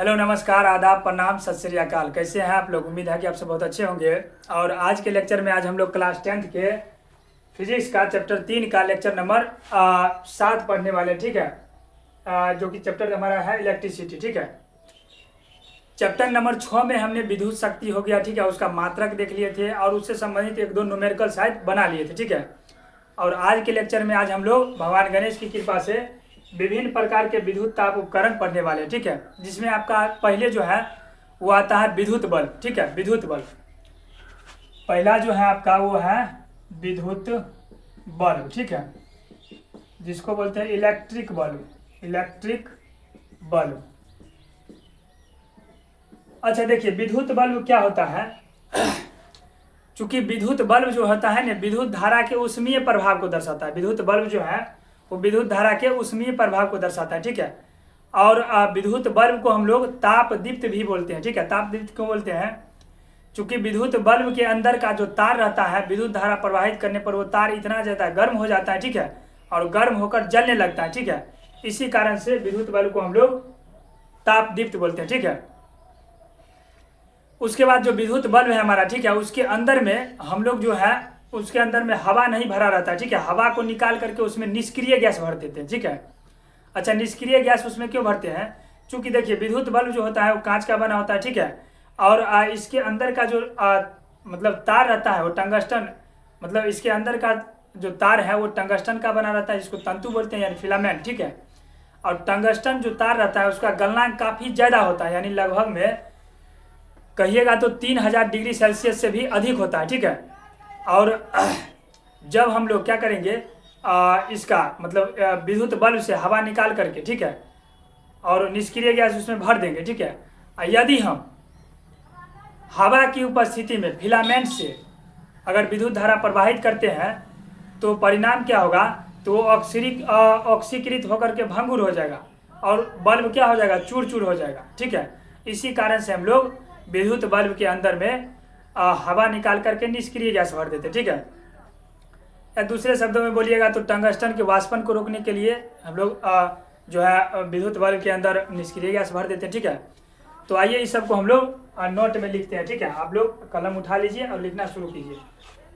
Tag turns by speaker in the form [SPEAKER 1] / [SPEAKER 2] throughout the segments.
[SPEAKER 1] Hello, नमस्कार, आदाब, प्रणाम, सत श्री अकाल। कैसे हैं आप लोग? उम्मीद है कि आप सब बहुत अच्छे होंगे। और आज के लेक्चर में आज हम लोग क्लास 10th के फिजिक्स का चैप्टर 3 का लेक्चर नंबर 7 पढ़ने वाले हैं। ठीक है, जो कि चैप्टर हमारा है इलेक्ट्रिसिटी। ठीक है, चैप्टर नंबर 6 में हमने विद्युत शक्ति हो गया। ठीक है, उसका मात्रक देख लिए थे और उससे संबंधित एक दो न्यूमेरिकल शायद बना लिए थे। ठीक है, और आज के लेक्चर में आज हम लोग भगवान गणेश की कृपा से विभिन्न प्रकार के विद्युत ताप उपकरण पढ़ने वाले हैं। ठीक है, जिसमें आपका पहले जो है वो आता है विद्युत बल्ब। ठीक है, विद्युत बल्ब पहला जो है आपका वो है विद्युत बल्ब। ठीक है, जिसको बोलते हैं इलेक्ट्रिक बल्ब। Electric bulb. अच्छा देखिए, विद्युत बल्ब क्या होता है। चूंकि विद्युत बल्ब जो होता है ना, विद्युत धारा के ऊष्मीय प्रभाव को दर्शाता है। विद्युत बल्ब जो है वो विद्युत धारा के ऊष्मीय प्रभाव को दर्शाता है। ठीक है, और विद्युत बल्ब को हम लोग ताप दीप्त भी बोलते हैं। ठीक है, ताप दीप्त क्यों बोलते हैं? चूंकि विद्युत बल्ब के अंदर का जो तार रहता है, विद्युत धारा प्रवाहित करने पर वो तार इतना ज़्यादा गर्म हो जाता है। ठीक है, और गर्म होकर जलने लगता है। ठीक है, इसी कारण से विद्युत बल्ब को हम लोग ताप दीप्त बोलते हैं। ठीक है, उसके बाद जो विद्युत बल्ब है हमारा, ठीक है, उसके अंदर में हम लोग जो है उसके अंदर में हवा नहीं भरा रहता है। ठीक है, हवा को निकाल करके उसमें निष्क्रिय गैस भर देते हैं। ठीक है, अच्छा, निष्क्रिय गैस उसमें क्यों भरते हैं? चूंकि देखिए, विद्युत बल्ब जो होता है वो कांच का बना होता है। ठीक है, और इसके अंदर का जो मतलब तार रहता है वो टंगस्टन, मतलब इसके अंदर का जो तार है वो टंगस्टन का बना रहता है, जिसको तंतु बोलते हैं, यानी फिलामेंट। ठीक है, और टंगस्टन जो तार रहता है उसका गलनांक काफ़ी ज़्यादा होता है, यानी लगभग में कहिएगा तो 3000 डिग्री सेल्सियस से भी अधिक होता है। ठीक है, और जब हम लोग क्या करेंगे, इसका मतलब विद्युत बल्ब से हवा निकाल करके, ठीक है, और निष्क्रिय गैस उसमें भर देंगे। ठीक है, यदि हम हवा की उपस्थिति में फिलामेंट से अगर विद्युत धारा प्रवाहित करते हैं तो परिणाम क्या होगा? तो वो ऑक्सीकृत होकर के भंगुर हो जाएगा और बल्ब क्या हो जाएगा? चूर चूर हो जाएगा। ठीक है, इसी कारण से हम लोग विद्युत बल्ब के अंदर में हवा निकाल करके निष्क्रिय गैस भर देते। ठीक है, या दूसरे शब्दों में बोलिएगा तो टंगस्टन के वाष्पन को रोकने के लिए हम लोग जो है विद्युत बल्ब के अंदर निष्क्रिय गैस भर देते हैं। ठीक है, तो आइए इस सब को हम लोग नोट में लिखते हैं। ठीक है, आप लोग कलम उठा लीजिए और लिखना शुरू कीजिए।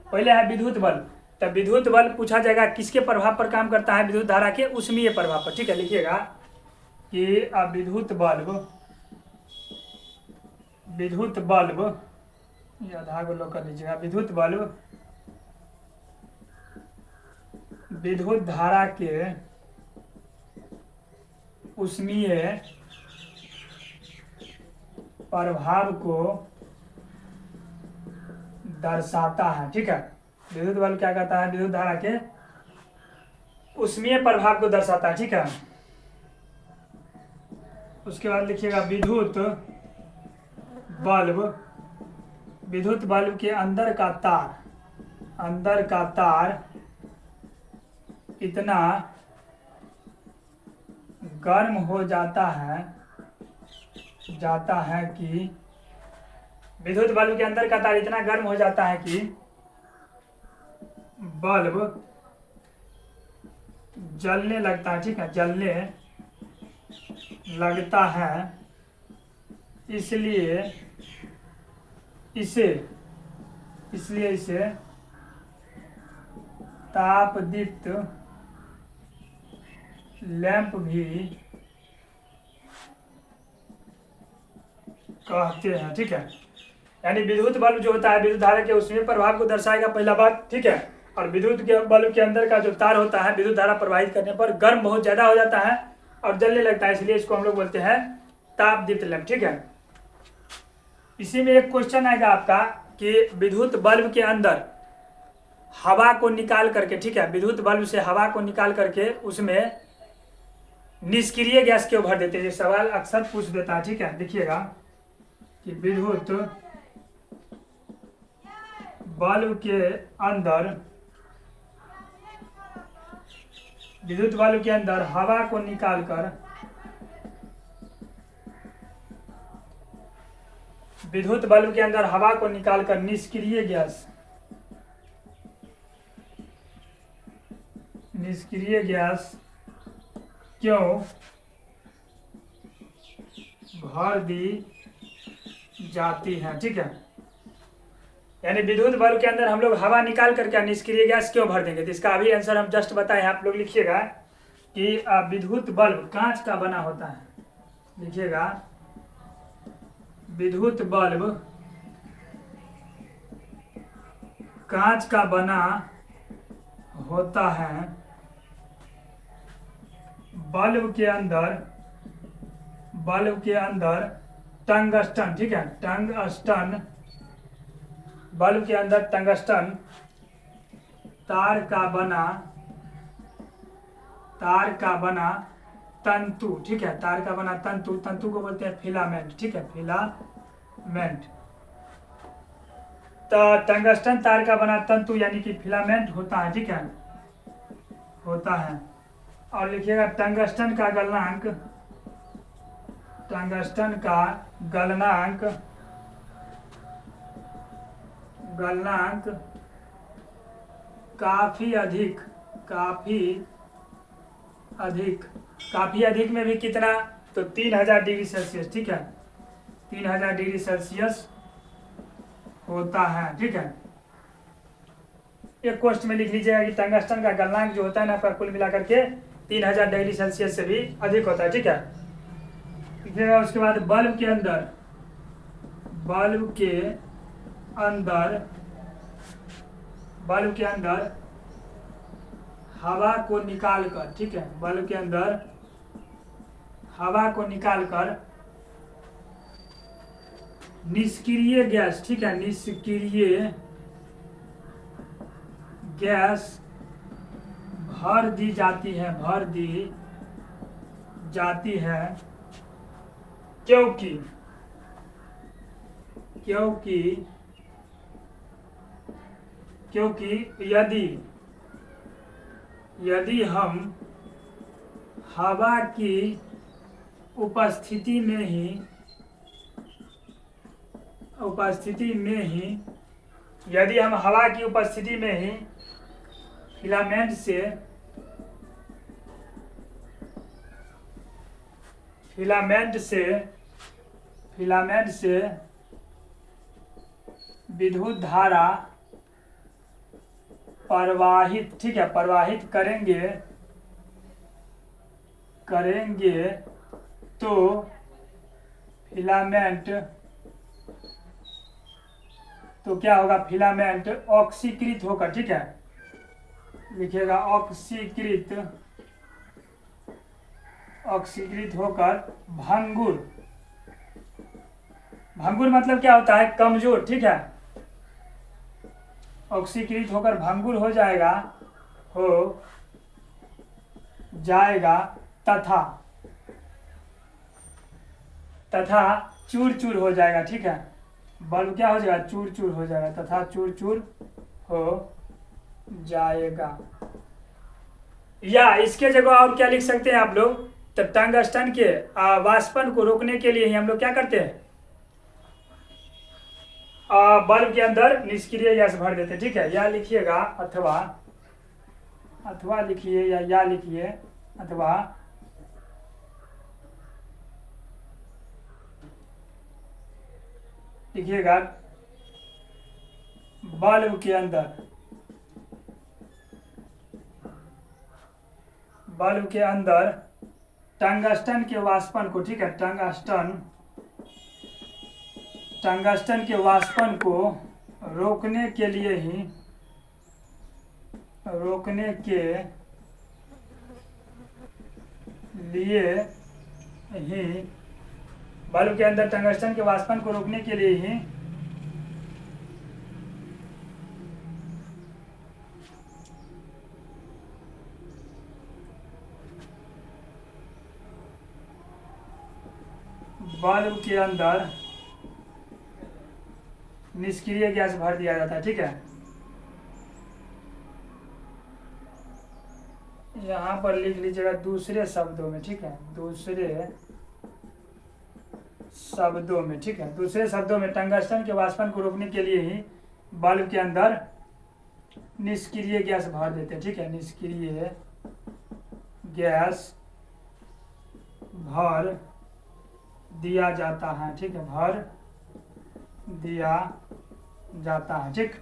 [SPEAKER 1] पहले है विद्युत बल्ब। तब विद्युत बल्ब पूछा जाएगा किसके प्रभाव पर काम करता है? विद्युत धारा के ऊष्मीय प्रभाव पर। ठीक है, लिखिएगा कि विद्युत बल्ब, विद्युत बल्ब, ये आधा गोलो कर लीजिएगा। विद्युत बल्ब विद्युत धारा के ऊष्मीय प्रभाव को दर्शाता है। ठीक है, विद्युत बल्ब क्या कहता है? विद्युत धारा के ऊष्मीय प्रभाव को दर्शाता है। ठीक है, उसके बाद लिखिएगा विद्युत बल्ब, विद्युत बल्ब के अंदर का तार, अंदर का तार इतना गर्म हो जाता है कि विद्युत बल्ब के अंदर का तार इतना गर्म हो जाता है कि बल्ब जलने लगता है। ठीक है, जलने लगता है, इसलिए इसे ताप दीप्त लैंप भी कहते हैं। ठीक है, यानी विद्युत बल्ब जो होता है विद्युत धारा के ऊष्मीय प्रभाव को दर्शाएगा, पहला बात। ठीक है, और विद्युत के बल्ब के अंदर का जो तार होता है विद्युत धारा प्रवाहित करने पर गर्म बहुत ज्यादा हो जाता है और जलने लगता है, इसलिए इसको हम लोग बोलते हैं ताप दीप्त लैंप। ठीक है, इसी में एक क्वेश्चन आएगा आपका कि विद्युत बल्ब के अंदर हवा को निकाल करके, ठीक है, विद्युत बल्ब से हवा को निकाल करके उसमें निष्क्रिय गैस क्यों भर देते हैं? ये सवाल अक्सर पूछ देता है। ठीक है, देखिएगा कि विद्युत बल्ब के अंदर, विद्युत बल्ब के अंदर हवा को निकालकर, विद्युत बल्ब के अंदर हवा को निकालकर निष्क्रिय गैस, निष्क्रिय गैस क्यों भर दी जाती है, ठीक है। यानी विद्युत बल्ब के अंदर हम लोग हवा निकाल करके निष्क्रिय गैस क्यों भर देंगे, तो इसका अभी आंसर हम जस्ट बताए हैं। आप लोग लिखिएगा कि विद्युत बल्ब कांच का बना होता है, लिखिएगा विद्युत बल्ब कांच का बना होता है, बल्ब के अंदर टंगस्टन, ठीक है, टंगस्टन, बल्ब के अंदर टंगस्टन तार का बना तंतु, ठीक है, तार का बना तंतु, तंतु को बोलते हैं फिलामेंट, ठीक है, फिलामेंट। तो टंगस्टन तार का बना तंतु यानी कि फिलामेंट होता है, ठीक है, होता है। और लिखिएगा टंगस्टन का गलनांक, टंगस्टन का गलनांक काफी अधिक में भी कितना, तो 3000 डिग्री सेल्सियस, ठीक है, 3000 डिग्री सेल्सियस होता है, ठीक है। एक क्वेश्चन में लिख लीजिएगा कि टंगस्टन का गलनांक जो होता है ना आपका कुल मिलाकर के 3000 डिग्री सेल्सियस से भी अधिक होता है, ठीक है। लिखिएगा उसके बाद बल्ब के अंदर हवा को निकालकर, ठीक है, बल्ब के अंदर हवा को निकालकर निष्क्रिय गैस, ठीक है, निष्क्रिय गैस भर दी जाती है, क्योंकि यदि हम हवा की उपस्थिति में ही फिलामेंट से विद्युत धारा प्रवाहित, ठीक है, प्रवाहित करेंगे तो फिलामेंट, तो क्या होगा, फिलामेंट ऑक्सीकृत होकर, ठीक है, लिखिएगा ऑक्सीकृत होकर भंगुर मतलब क्या होता है, कमजोर, ठीक है, ऑक्सीकृत होकर भंगुर हो जाएगा तथा चूर चूर हो जाएगा, ठीक है, बल्ब क्या हो जाएगा, चूर चूर हो जाएगा, तथा चूर चूर हो जाएगा। या इसके जगह और क्या लिख सकते हैं आप लोग, तो टंगस्टन के वाष्पन को रोकने के लिए ही हम लोग क्या करते हैं, बल्ब के अंदर निष्क्रिय गैस भर देते, ठीक है। या लिखिएगा अथवा लिखिए, या लिखिए अथवा लिखिएगा बल्ब के अंदर टंगस्टन के वाष्पन को, ठीक है, टंगस्टन के वाष्पन को रोकने के लिए ही बल्ब के अंदर टंगस्टन के वाष्पन को रोकने के लिए ही बल्ब के अंदर निष्क्रिय गैस भर दिया जाता है, ठीक है। यहाँ पर लिख लीजिएगा दूसरे शब्दों में, ठीक है, दूसरे शब्दों में टंगस्टन के वाष्पन को रोकने के लिए ही बल्ब के अंदर निष्क्रिय गैस भर देते हैं, ठीक है, निष्क्रिय गैस भर दिया जाता है, ठीक है, भर दिया जाता है, ठीक।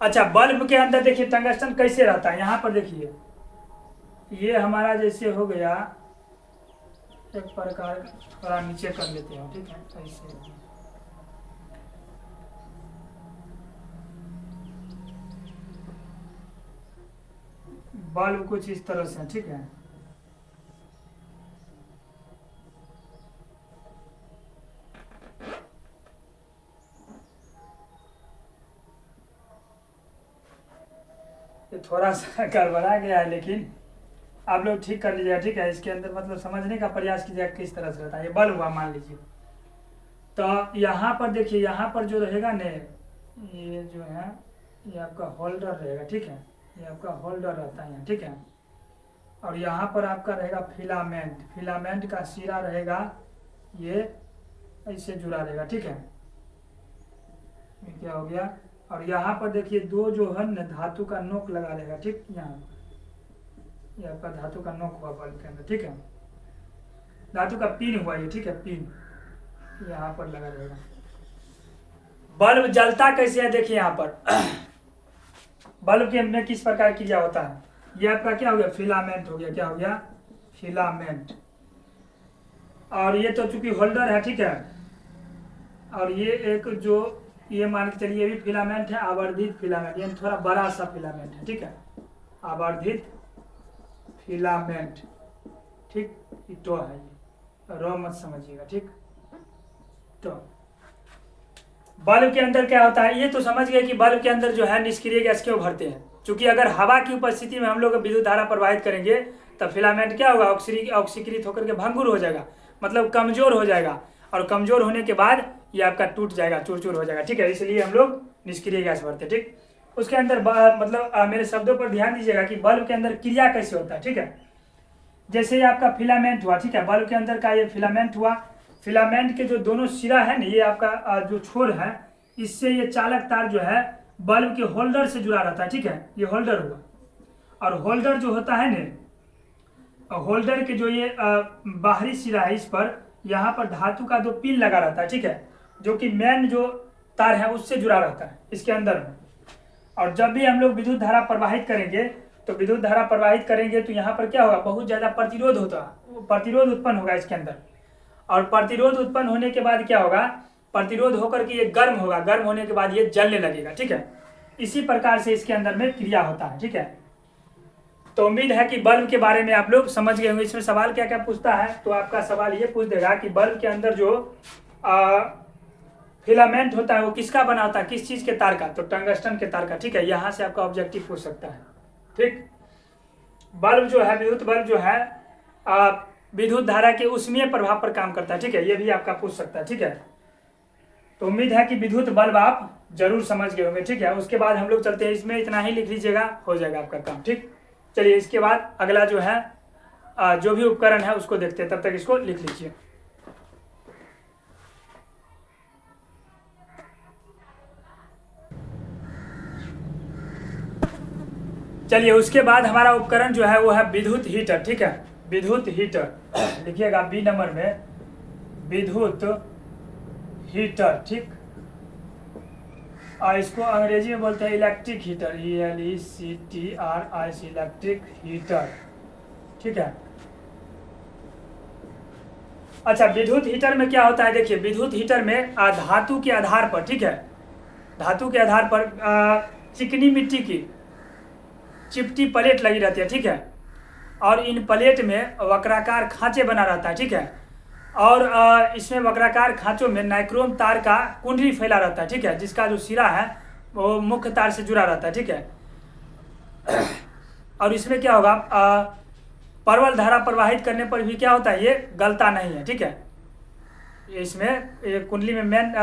[SPEAKER 1] अच्छा, बल्ब के अंदर देखिए टंगस्टन कैसे रहता है, यहाँ पर देखिए ये हमारा जैसे हो गया एक प्रकार, थोड़ा नीचे कर लेते हैं, ठीक है, ऐसे बल्ब कुछ इस तरह से, ठीक है। ये थोड़ा सा गड़बड़ा गया है, लेकिन आप लोग ठीक कर लीजिएगा, ठीक है। इसके अंदर मतलब समझने का प्रयास कीजिएगा किस तरह से रहता है। ये बल्ब हुआ मान लीजिए, तो यहाँ पर देखिए, यहाँ पर जो रहेगा ने, ये जो है ये आपका होल्डर रहेगा, ठीक है, ये आपका होल्डर रहता है यहाँ, ठीक है। और यहाँ पर आपका रहेगा फिलामेंट, फिलामेंट का सिरा रहेगा ये ऐसे जुड़ा रहेगा, ठीक है। ये क्या हो गया, और यहाँ पर देखिए दो जो है न धातु का नोक लगा रहेगा, ठीक, यहाँ ये आपका धातु का नोक हुआ बल्ब के अंदर, ठीक है, धातु का पिन हुआ ये, ठीक है, पिन यहाँ पर लगा रहेगा। बल्ब जलता कैसे है देखिए यहाँ पर बल्ब के में किस प्रकार किया होता है, ये आपका क्या हो गया, फिलामेंट हो गया, क्या हो गया, फिलामेंट। और ये तो चूंकि होल्डर है, ठीक है, और ये एक जो ये मान के चलिए ये भी फिलामेंट है, आवर्धित फिलामेंट, ये थोड़ा बड़ा सा फिलामेंट है, ठीक है, आवर्धित फिलामेंट, ठीक, तो है ये, रो मत समझिएगा, ठीक। तो बल्ब के अंदर क्या होता है, ये तो समझ गए कि बल्ब के अंदर जो है निष्क्रिय गैस क्यों भरते हैं, क्योंकि अगर हवा की उपस्थिति में हम लोग विद्युत धारा प्रवाहित करेंगे तब फिलामेंट क्या होगा, ऑक्सीकृत होकर के भंगुर हो जाएगा, मतलब कमजोर हो जाएगा, और कमजोर होने के बाद ये आपका टूट जाएगा, चूर चूर हो जाएगा, ठीक है, इसलिए हम लोग निष्क्रिय गैस भरते हैं, ठीक। उसके अंदर मतलब मेरे शब्दों पर ध्यान दीजिएगा कि बल्ब के अंदर क्रिया कैसे होता है, ठीक है। जैसे ये आपका फिलामेंट हुआ, ठीक है, बल्ब के अंदर का ये फिलामेंट हुआ, फिलामेंट के जो दोनों सिरा है ना, ये आपका जो छोर है, इससे ये चालक तार जो है बल्ब के होल्डर से जुड़ा रहता है, ठीक है, ये होल्डर हुआ। और होल्डर जो होता है ना, होल्डर के जो ये बाहरी सिरा है, इस पर यहाँ पर धातु का दो पिन लगा रहता है, ठीक है, जो कि मेन जो तार है उससे जुड़ा रहता है इसके अंदर में। और जब भी हम लोग विद्युत धारा प्रवाहित करेंगे तो विद्युत धारा प्रवाहित करेंगे तो यहाँ पर क्या होगा, बहुत ज़्यादा प्रतिरोध होता है, प्रतिरोध उत्पन्न होगा इसके अंदर। और प्रतिरोध उत्पन्न होने के बाद क्या होगा, प्रतिरोध होकर के ये गर्म होगा, गर्म होने के बाद ये जलने लगेगा, ठीक है। इसी प्रकार से इसके अंदर में क्रिया होता है, ठीक है। तो उम्मीद है कि बल्ब के बारे में आप लोग समझ गए होंगे। इसमें सवाल क्या क्या पूछता है, तो आपका सवाल ये पूछ देगा कि बल्ब के अंदर जो फिलामेंट होता है वो किसका बना होता है, किस चीज के तार का, तो टंगस्टन के तार का, ठीक है। यहाँ से आपका ऑब्जेक्टिव पूछ सकता है, ठीक। बल्ब जो है, विद्युत बल्ब जो है विद्युत धारा के ऊष्मीय प्रभाव पर काम करता है, ठीक है, ये भी आपका पूछ सकता है, ठीक है। तो उम्मीद है कि विद्युत बल्ब आप जरूर समझ गए होंगे, ठीक है। उसके बाद हम लोग चलते हैं, इसमें इतना ही लिख लीजिएगा, हो जाएगा आपका काम, ठीक। चलिए इसके बाद अगला जो है जो भी उपकरण है उसको देखते हैं, तब तक इसको लिख लीजिए। चलिए उसके बाद हमारा उपकरण जो है वो है विद्युत हीटर, ठीक है, विद्युत हीटर लिखिएगा बी नंबर में, विद्युत हीटर, ठीक। और इसको अंग्रेजी में बोलते हैं electric heater, ELECTRIC, electric heater, ठीक है। अच्छा, विद्युत हीटर में क्या होता है, देखिए विद्युत हीटर में धातु के आधार पर, ठीक है, धातु के आधार पर चिकनी मिट्टी की चिपटी प्लेट लगी रहती है, ठीक है। और इन प्लेट में वक्राकार खांचे बना रहता है, ठीक है। और इसमें वक्राकार खांचों में नाइक्रोम तार का कुंडली फैला रहता है, ठीक है, जिसका जो सिरा है वो मुख्य तार से जुड़ा रहता है, ठीक है। और इसमें क्या होगा, प्रबल धारा प्रवाहित करने पर भी क्या होता है, ये गलता नहीं है, ठीक है। इसमें कुंडली में मेन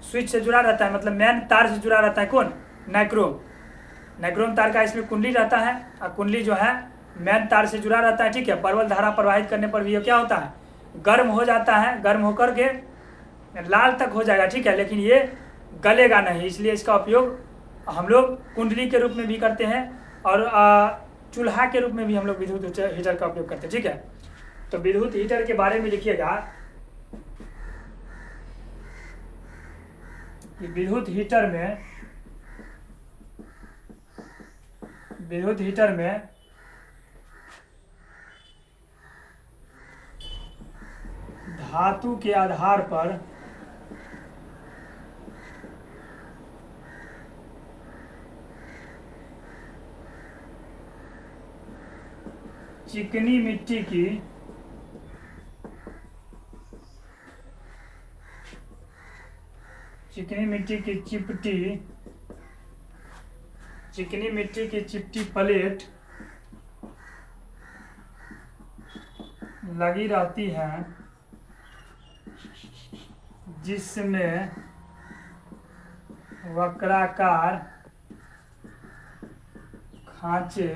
[SPEAKER 1] स्विच से जुड़ा रहता है, मतलब मेन तार से जुड़ा रहता है, कौन, नाइक्रोम तार का इसमें कुंडली रहता है, और कुंडली जो है मेन तार से जुड़ा रहता है, ठीक है। प्रबल धारा प्रवाहित करने पर भी ये क्या होता है, गर्म हो जाता है, गर्म होकर के लाल तक हो जाएगा, ठीक है, लेकिन ये गलेगा नहीं, इसलिए इसका उपयोग हम लोग कुंडली के रूप में भी करते हैं, और चूल्हा के रूप में भी हम लोग विद्युत हीटर का उपयोग करते हैं, ठीक है। तो विद्युत हीटर के बारे में लिखिएगा कि विद्युत हीटर में धातु के आधार पर चिकनी मिट्टी की चिपटी प्लेट लगी रहती है, जिसमें वक्राकार खांचे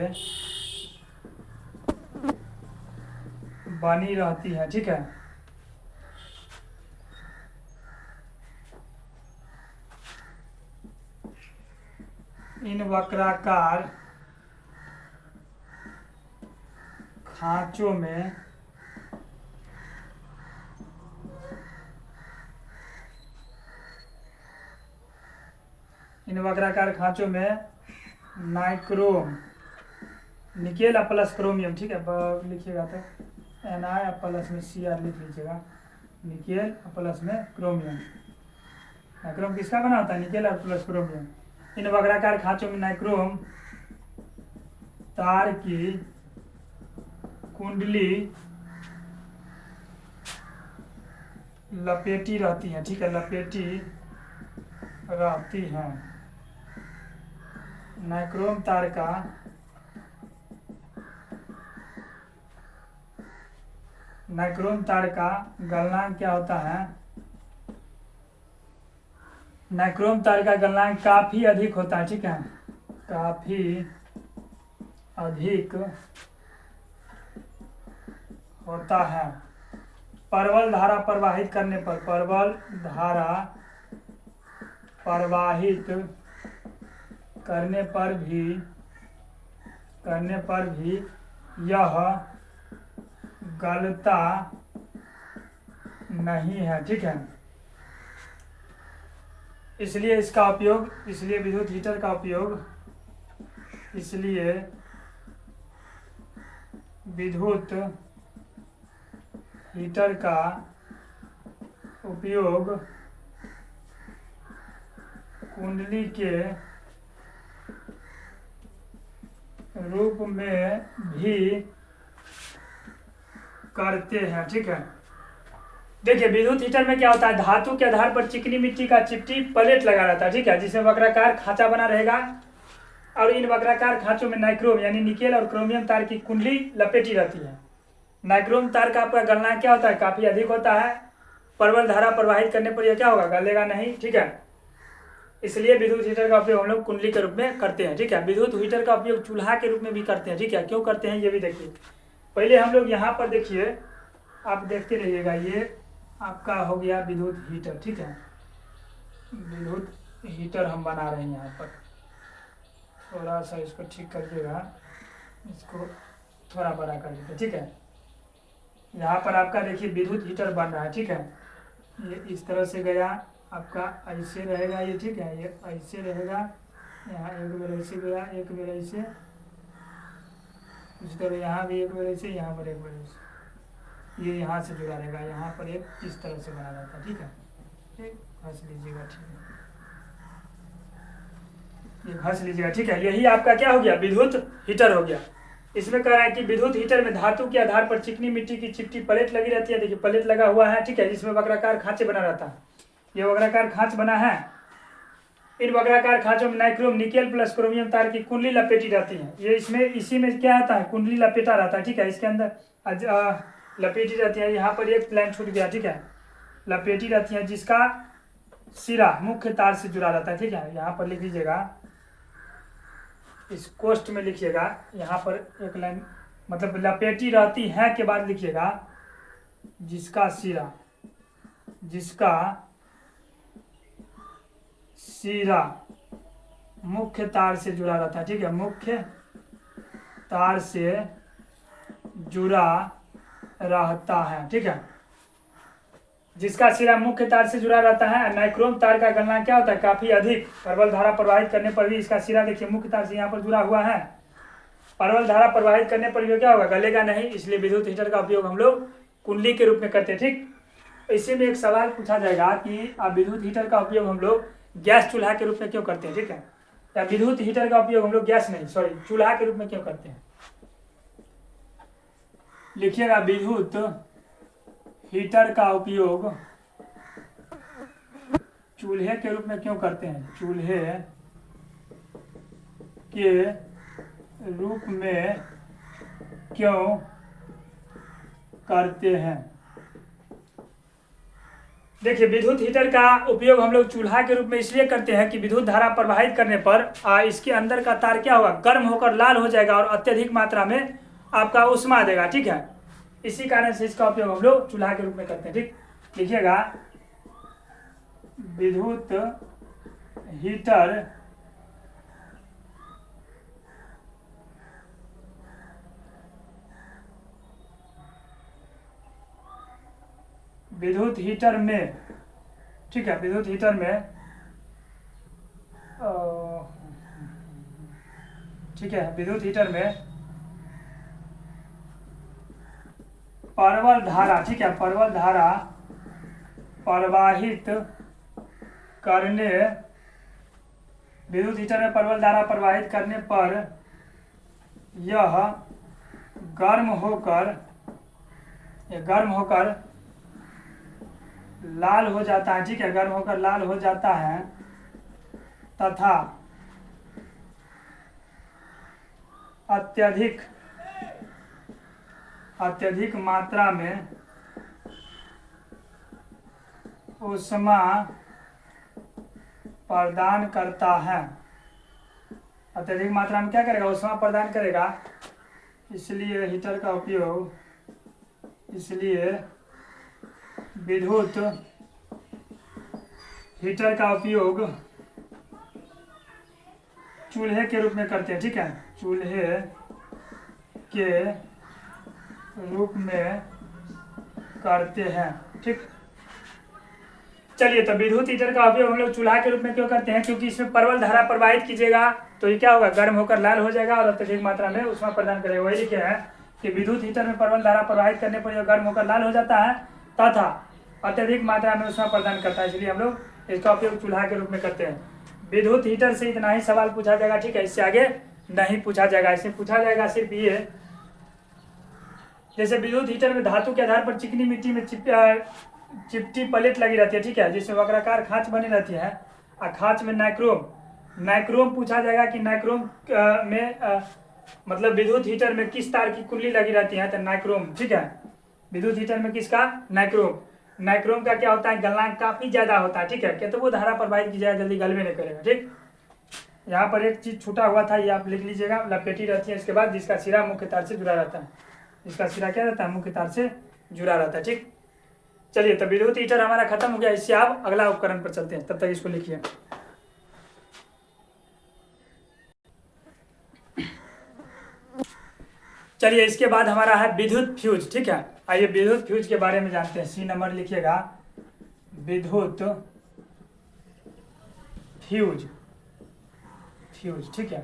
[SPEAKER 1] बनी रहती है। ठीक है, इन वक्राकार खांचों में नाइक्रोम, निकेल प्लस क्रोमियम। ठीक है, लिखिएगा तो Na प्लस में Cr लिख लीजिएगा, निकेल प्लस में क्रोमियम। नाइक्रोम किसका बना होता है? निकेल और प्लस क्रोमियम। इन वक्राकार खांचों में नाइक्रोम तार की कुंडली लपेटी रहती है। ठीक है, लपेटी रहती है। नाइक्रोम तार का गलनांक क्या होता है? नाइक्रोम तार का गलनांक काफी अधिक होता है। ठीक है, काफी अधिक होता है। परवल धारा प्रवाहित करने पर भी यह गलता नहीं है। ठीक है, इसलिए विद्युत हीटर का उपयोग कुंडली के रूप में भी करते हैं। ठीक है, देखिए विद्युत हीटर में क्या होता है? धातु के आधार पर चिकनी मिट्टी का चिपटी प्लेट लगा रहता है। ठीक है, जिसमें वक्राकार खांचा बना रहेगा और इन वक्राकार खांचों में नाइक्रोम यानी निकेल और क्रोमियम तार की कुंडली लपेटी रहती है। नाइक्रोम तार का आपका गलनांक क्या होता है? काफी अधिक होता है। परवल धारा प्रवाहित करने पर यह क्या होगा? गलेगा नहीं। ठीक है, इसलिए विद्युत हीटर का उपयोग हम लोग कुंडली के रूप में करते हैं। ठीक है, विद्युत हीटर का उपयोग चूल्हा के रूप में भी करते हैं। ठीक है, क्यों करते हैं ये भी देखिए। पहले हम लोग यहाँ पर देखिए, आप देखते रहिएगा, ये आपका हो गया विद्युत हीटर। ठीक है, विद्युत हीटर हम बना रहे हैं। यहाँ पर थोड़ा सा इसको ठीक करिएगा, इसको थोड़ा बड़ा कर दीजिए। ठीक है, यहाँ पर आपका देखिए विद्युत हीटर बन रहा है। ठीक है, ये इस तरह से गया, आपका ऐसे रहेगा ये। ठीक है, ये ऐसे रहेगा, यहाँ एक बेर ऐसे गया, एक बेर ऐसे, इस तरह यहाँ भी एक बेर ऐसे, यहाँ पर एक बेर ऐसे, ये यहाँ से जुड़ा रहेगा, यहाँ पर एक इस तरह से बना रहता है। ठीक है, घस लीजिएगा। ठीक है, ये घस लीजिएगा। ठीक है, यही आपका क्या हो गया? विद्युत हीटर हो गया। इसमें कह रहा है कि विद्युत हीटर में धातु के आधार पर चिकनी मिट्टी की चिपटी प्लेट लगी रहती है। देखिए प्लेट लगा हुआ है। ठीक है, जिसमें वक्राकार खांचे बना रहता है। ये वक्राकार खांच बना है। इन वक्राकार खांचों में नाइक्रोम निकेल प्लस क्रोमियम तार की कुंडली लपेटी रहती है। ये इसी में क्या आता है? कुंडली लपेटा रहता है। ठीक है, इसके अंदर लपेटी रहती है। यहाँ पर एक लाइन छूट गया। ठीक है, लपेटी रहती है, जिसका सिरा मुख्य तार से जुड़ा रहता है। ठीक है, यहाँ पर लिख लीजिएगा, इस कोष्ठ में लिखिएगा, यहाँ पर एक लाइन, मतलब लपेटी रहती है के बाद लिखिएगा, जिसका सिरा मुख्य तार से जुड़ा रहता है। ठीक है, मुख्य तार से जुड़ा रहता है। ठीक है, जिसका सिरा मुख्य तार से जुड़ा रहता है। नाइक्रोम तार का गलनांक क्या होता है, काफी अधिक। प्रबल धारा प्रवाहित करने पर भी इसका सिरा देखिए मुख्य तार से यहाँ पर जुड़ा हुआ है। प्रबल धारा प्रवाहित करने पर भी क्या होगा, गलेगा नहीं, इसलिए विद्युत हीटर का उपयोग हम लोग कुंडली के रूप में करते हैं। ठीक, इसी में एक सवाल पूछा जाएगा कि विद्युत हीटर का उपयोग हम लोग गैस चूल्हा के रूप में क्यों करते हैं। ठीक है, या विद्युत हीटर का उपयोग हम लोग गैस नहीं सॉरी चूल्हा के रूप में क्यों करते हैं। लिखिएगा, विद्युत हीटर का उपयोग चूल्हे के रूप में क्यों करते हैं, चूल्हे के रूप में क्यों करते हैं। देखिए, विद्युत हीटर का उपयोग हम लोग चूल्हा के रूप में इसलिए करते हैं कि विद्युत धारा प्रवाहित करने पर इसके अंदर का तार क्या होगा, गर्म होकर लाल हो जाएगा और अत्यधिक मात्रा में आपका उष्मा देगा। ठीक है, इसी कारण से इसका उपयोग हम लोग चूल्हा के रूप में करते हैं। ठीक, लिखिएगा, विद्युत हीटर में, ठीक है, विद्युत हीटर में ठीक है, विद्युत हीटर में प्रबल धारा, ठीक है, प्रबल धारा प्रवाहित करने, विद्युत हीटर में प्रबल धारा प्रवाहित करने पर यह गर्म होकर लाल हो जाता है। ठीक है, गर्म होकर लाल हो जाता है तथा अत्यधिक मात्रा में उष्मा प्रदान करता है। अत्यधिक मात्रा में क्या करेगा, उष्मा प्रदान करेगा। इसलिए विद्युत हीटर का उपयोग चूल्हे के रूप में करते हैं। ठीक है, चूल्हे के रूप में करते हैं। ठीक, चलिए, तो विद्युत हीटर का उपयोग हम लोग चूल्हा के रूप में क्यों करते हैं, क्योंकि इसमें प्रबल धारा प्रवाहित कीजिएगा तो ये क्या होगा, गर्म होकर लाल हो जाएगा और अत्यधिक मात्रा में उष्मा प्रदान करेगा। वही लिखे हैं कि विद्युत हीटर में प्रबल धारा प्रवाहित करने पर यह गर्म होकर लाल हो जाता है तथा अत्यधिक मात्रा में उष्मा प्रदान करता है, इसलिए हम लोग इसका उपयोग चूल्हा के रूप में करते हैं। विद्युत हीटर से इतना ही सवाल पूछा जाएगा। ठीक है, इससे आगे नहीं पूछा जाएगा। इससे पूछा जाएगा सिर्फ ये, जैसे विद्युत हीटर में धातु के आधार पर चिकनी मिट्टी में चिपटी प्लेट लगी रहती है। ठीक है, जिसमें वक्राकार खांच बनी रहती है और खांच में नाइक्रोम पूछा जाएगा कि नाइक्रोम में मतलब विद्युत हीटर में किस तार की कुंडली लगी रहती है, तो नाइक्रोम। ठीक है, विद्युत हीटर में किसका, नाइक्रोम का क्या होता है, गलनांक काफी ज्यादा होता है। ठीक है, क्या तो वो धारा प्रवाहित की जाए जल्दी गलबे नहीं करेगा। ठीक, यहाँ पर एक चीज छूटा हुआ था, ये आप लिख लीजिएगा, लपेटी रहती है इसके बाद, जिसका सिरा मुख्य तार से जुड़ा रहता है। इसका सिरा क्या रहता है, मुख्य तार से जुड़ा रहता है। ठीक, चलिए, तो विद्युत हीटर हमारा खत्म हो गया। इससे आप अगला उपकरण पर चलते हैं, तब तक इसको लिखिए। चलिए, इसके बाद हमारा है विद्युत फ्यूज। ठीक है, आइए विद्युत फ्यूज के बारे में जानते हैं। सी नंबर लिखिएगा, विद्युत फ्यूज। ठीक है,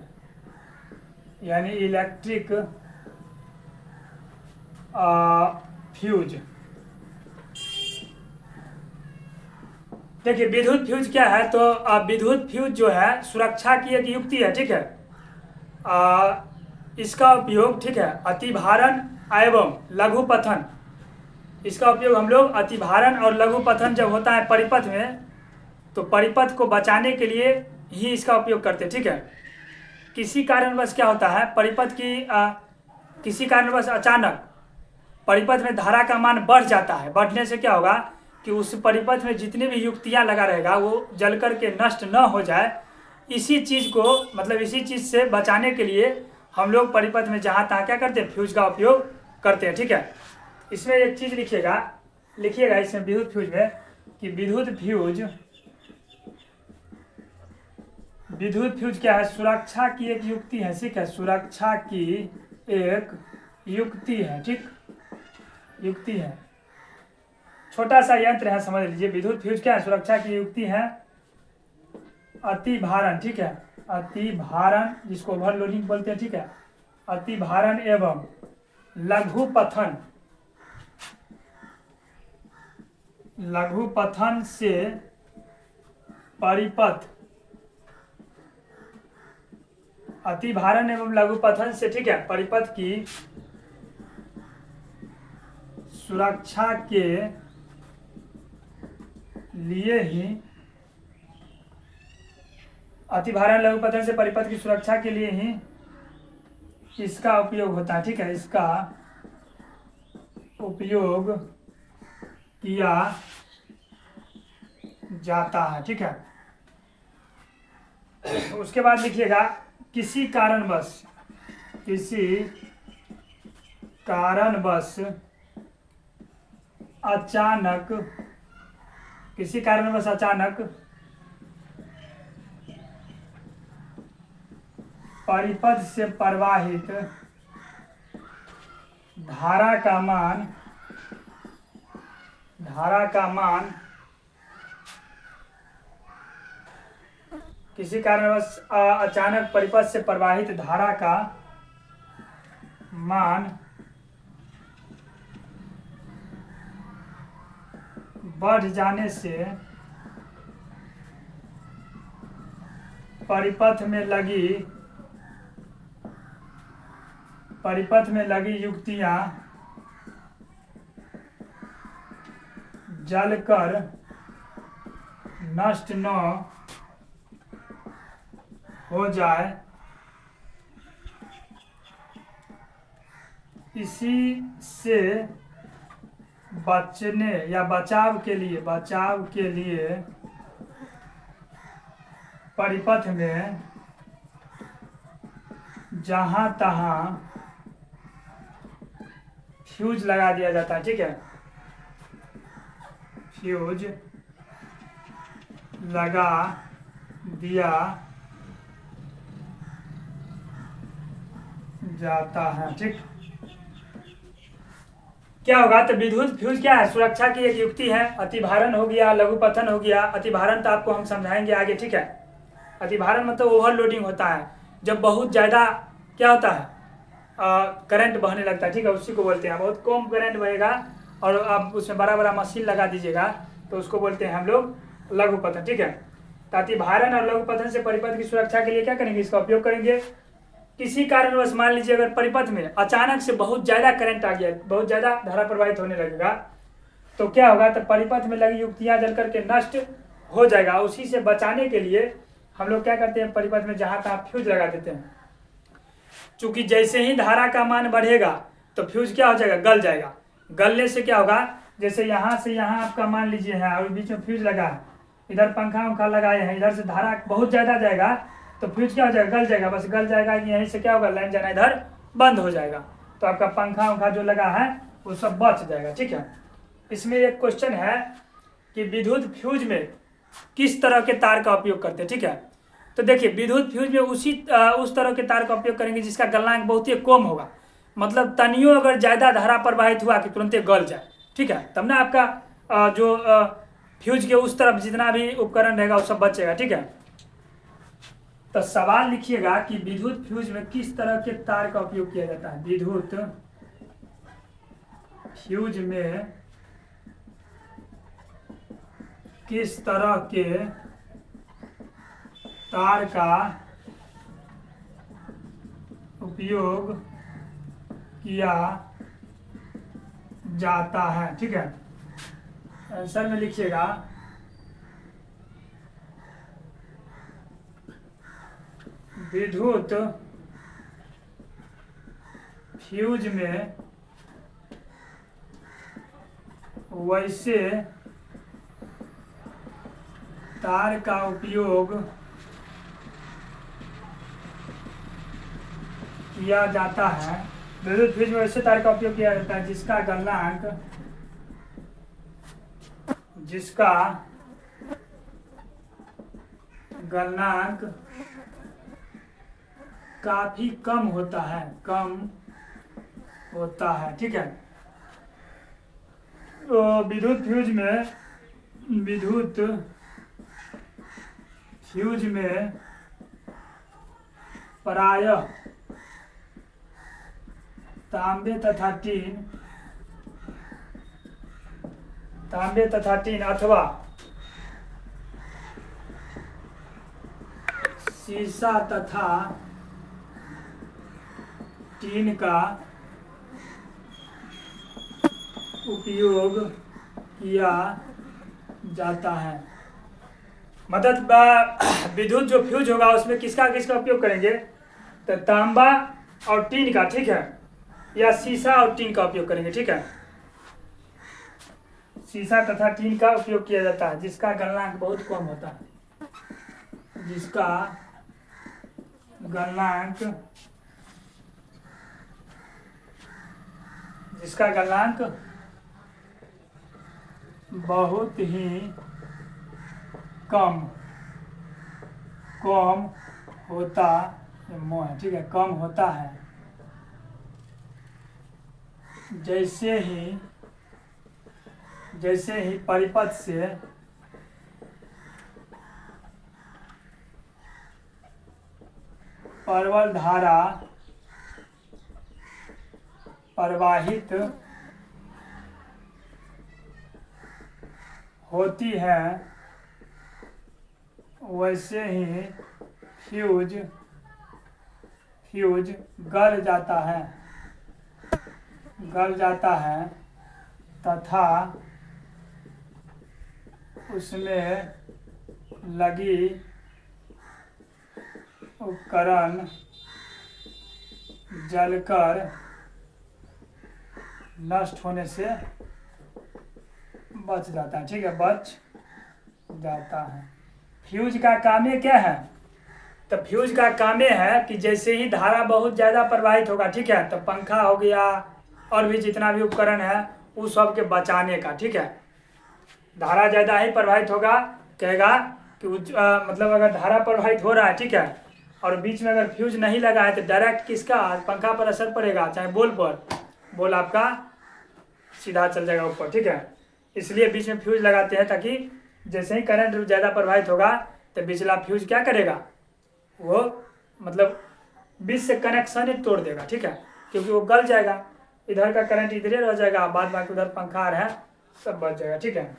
[SPEAKER 1] यानी इलेक्ट्रिक फ्यूज। देखिए, विद्युत फ्यूज क्या है, तो विद्युत फ्यूज जो है सुरक्षा की एक युक्ति है। ठीक है, इसका उपयोग, ठीक है, अतिभारण एवं लघुपथन, इसका उपयोग हम लोग अतिभारण और लघुपथन जब होता है परिपथ में, तो परिपथ को बचाने के लिए ही इसका उपयोग करते हैं। ठीक है, किसी कारणवश क्या होता है, परिपथ की किसी कारणवश अचानक परिपथ में धारा का मान बढ़ जाता है। बढ़ने से क्या होगा कि उस परिपथ में जितने भी युक्तियां लगा रहेगा वो जल करके नष्ट न हो जाए। इसी चीज़ को, मतलब इसी चीज़ से बचाने के लिए हम लोग परिपथ में जहाँ तहाँ क्या करते हैं, फ्यूज का उपयोग करते हैं। ठीक है, इसमें एक चीज़ लिखिएगा इसमें विद्युत फ्यूज में कि विद्युत फ्यूज क्या है, सुरक्षा की एक युक्ति है। ठीक है, सुरक्षा की एक युक्ति है। ठीक, युक्ति है। छोटा सा यंत्र है, समझ लीजिए। विद्युत फ्यूज क्या है? सुरक्षा की युक्ति है अति भारण, ठीक है, अति भारण, जिसको ओवरलोडिंग बोलते हैं, ठीक है, अति भारण एवं लघु पथन, लघु पथन से परिपथ, अति भारण एवं लघु पथन से, ठीक है, परिपथ की सुरक्षा के लिए ही, अति भारण लघु पथन से परिपथ की सुरक्षा के लिए ही इसका उपयोग होता है, ठीक है, इसका उपयोग किया जाता है, ठीक है। उसके बाद लिखिएगा किसी कारणवश, किसी कारणवश अचानक, किसी कारणवश अचानक परिपथ से प्रवाहित धारा का मान, धारा का मान, किसी कारणवश अचानक परिपथ से प्रवाहित धारा का मान बढ़ जाने से परिपथ में लगी युक्तियां जलकर नष्ट न हो जाए, इसी से बचने या बचाव के लिए परिपथ में जहां तहां फ्यूज लगा दिया जाता है, ठीक है, फ्यूज लगा दिया जाता है, ठीक। क्या होगा? तो विद्युत फ्यूज क्या है? सुरक्षा की एक युक्ति है। अतिभारण हो गया, लघु पतन हो गया। अतिभारण तो आपको हम समझाएंगे आगे, ठीक है। अतिभारण मतलब ओवरलोडिंग होता है, जब बहुत ज़्यादा क्या होता है, करंट बहने लगता है, ठीक है, उसी को बोलते हैं। बहुत कम करंट बहेगा और आप उसमें बड़ा बड़ा मशीन लगा दीजिएगा तो उसको बोलते हैं हम लोग लघु पतन, ठीक है। तो अतिभारण और लघु पतन से परिपथ की सुरक्षा के लिए क्या करेंगे? इसका उपयोग करेंगे। किसी कारणवश मान लीजिए अगर परिपथ में अचानक से बहुत ज़्यादा करंट आ गया, बहुत ज़्यादा धारा प्रवाहित होने लगेगा, तो क्या होगा? तो परिपथ में लगी युक्तियां जल करके नष्ट हो जाएगा। उसी से बचाने के लिए हम लोग क्या करते हैं? परिपथ में जहाँ तहाँ फ्यूज लगा देते हैं। चूंकि जैसे ही धारा का मान बढ़ेगा तो फ्यूज क्या हो जाएगा? गल जाएगा। गलने से क्या होगा? जैसे यहाँ से यहाँ आपका मान लीजिए है और बीच में फ्यूज लगा है, इधर पंखा उंखा लगाए हैं, इधर से धारा बहुत ज़्यादा जाएगा तो फ्यूज क्या हो जाएगा? गल जाएगा। बस गल जाएगा कि यहीं से क्या होगा? लाइन जाना इधर बंद हो जाएगा, तो आपका पंखा उंखा जो लगा है वो सब बच जाएगा, ठीक है। इसमें एक क्वेश्चन है कि विद्युत फ्यूज में किस तरह के तार का उपयोग करते हैं, ठीक है। तो देखिए विद्युत फ्यूज में उस तरह के तार का उपयोग करेंगे जिसका गलनांक बहुत ही कम होगा, मतलब तनियों अगर ज़्यादा धारा प्रवाहित हुआ कि तुरंत गल जाए, ठीक है, तब ना आपका जो फ्यूज के उस तरफ जितना भी उपकरण रहेगा वो सब बचेगा, ठीक है। तो सवाल लिखिएगा कि विद्युत फ्यूज में किस तरह के तार का उपयोग किया जाता है? विद्युत फ्यूज में किस तरह के तार का उपयोग किया जाता है, ठीक है। आंसर में लिखिएगा विद्युत फ्यूज में वैसे तार का उपयोग किया जाता है, विद्युत फ्यूज में वैसे तार का उपयोग किया जाता है जिसका गलनांक काफी कम होता है, ठीक है। विद्युत फ्यूज में प्रायः तांबे तथा टीन अथवा शीशा तथा टीन का उपयोग किया जाता है। मतलब विद्युत जो फ्यूज होगा उसमें किसका उपयोग करेंगे, तो तांबा और टीन का, ठीक है, या शीशा और टीन का उपयोग करेंगे, ठीक है। शीशा तथा टीन का उपयोग किया जाता है जिसका गलनांक बहुत कम होता है, जिसका गलनांक बहुत ही कम होता है, ठीक है, कम होता है। जैसे ही परिपथ से प्रबल धारा प्रवाहित होती है वैसे ही फ्यूज गल जाता है तथा उसमें लगी उपकरण जलकर नष्ट होने से बच जाता है, ठीक है, बच जाता है। फ्यूज का काम क्या है, तो फ्यूज का काम है कि जैसे ही धारा बहुत ज़्यादा प्रवाहित होगा, ठीक है, तो पंखा हो गया और भी जितना भी उपकरण है उस सब के बचाने का, ठीक है। धारा ज़्यादा ही प्रवाहित होगा, कहेगा कि मतलब अगर धारा प्रवाहित हो रहा है, ठीक है, और बीच में अगर फ्यूज नहीं लगा है तो डायरेक्ट किसका, पंखा पर असर पड़ेगा, चाहे बोल आपका सीधा चल जाएगा ऊपर, ठीक है। इसलिए बीच में फ्यूज लगाते हैं ताकि जैसे ही करंट ज़्यादा प्रवाहित होगा तो बिचला फ्यूज क्या करेगा, वो मतलब बीच से कनेक्शन ही तोड़ देगा, ठीक है, क्योंकि वो गल जाएगा, इधर का करंट इधर रह जाएगा, बाद बाकी उधर पंखा आ रहा है सब बच जाएगा, ठीक है।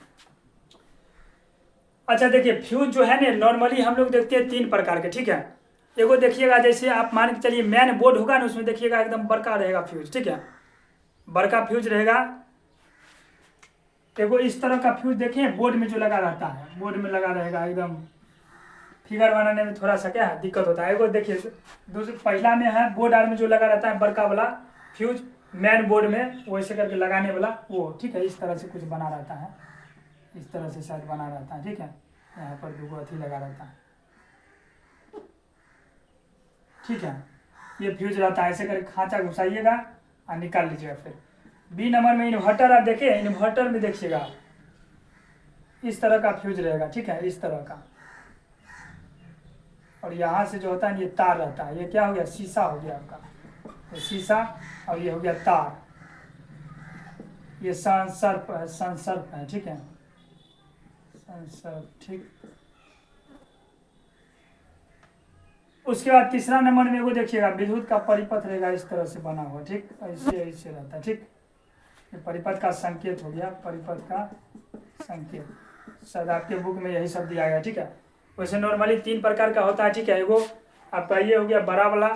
[SPEAKER 1] अच्छा देखिए, फ्यूज जो है ना नॉर्मली हम लोग देखते हैं 3 प्रकार के, ठीक है। एगो देखिएगा, जैसे आप मान के चलिए मेन बोर्ड होगा ना, उसमें देखिएगा एकदम बड़का रहेगा फ्यूज, ठीक है, बड़का फ्यूज रहेगा। एगो इस तरह का फ्यूज देखें बोर्ड में जो लगा रहता है, बोर्ड में लगा रहेगा, एकदम फिगर बनाने में थोड़ा सा क्या है दिक्कत होता है। एगो देखिए दूसरे पहला में है बोर्ड आर में जो लगा रहता है बड़का वाला फ्यूज, मेन बोर्ड में वैसे करके लगाने वाला वो, ठीक है, इस तरह से कुछ बना रहता है, इस तरह से शायद बना रहता है, ठीक है, यहाँ पर 2 अथी लगा रहता है, ठीक है, ये फ्यूज रहता है। ऐसे करके खांचा घुसाइएगा और निकाल लीजिएगा। फिर बी नंबर में इन्वर्टर आप देखें, इन्वर्टर में देखिएगा इस तरह का फ्यूज रहेगा, ठीक है, इस तरह का, और यहाँ से जो होता है ये तार रहता है, ये क्या हो गया, शीशा हो गया आपका, तो शीशा, और ये हो गया तार, ये संसर्प है, ठीक है, संसर्प, ठीक। उसके बाद तीसरा नंबर में वो देखिएगा विद्युत का परिपथ रहेगा, इस तरह से बना हुआ, ठीक, ऐसे रहता है, ठीक, ये परिपथ का संकेत हो गया, परिपथ का संकेत, शायद आपके बुक में यही सब दिया गया, ठीक है। वैसे नॉर्मली 3 प्रकार का होता है, ठीक है, एगो आपका ये हो गया बड़ा वाला,